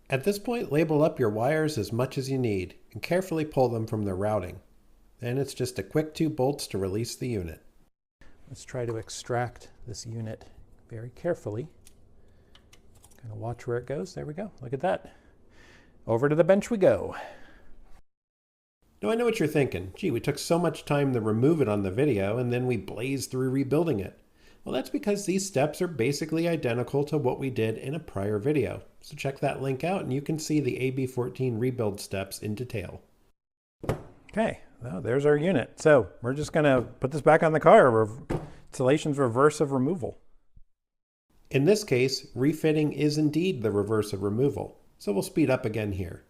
At this point, label up your wires as much as you need and carefully pull them from their routing. Then it's just a quick 2 bolts to release the unit. Let's try to extract this unit very carefully. Kind of watch where it goes. There we go. Look at that. Over to the bench we go. Now I know what you're thinking. Gee, we took so much time to remove it on the video and then we blazed through rebuilding it. Well, that's because these steps are basically identical to what we did in a prior video. So check that link out and you can see the AB14 rebuild steps in detail. Okay, well, there's our unit. So we're just going to put this back on the car. Installation's reverse of removal. In this case, refitting is indeed the reverse of removal. So we'll speed up again here.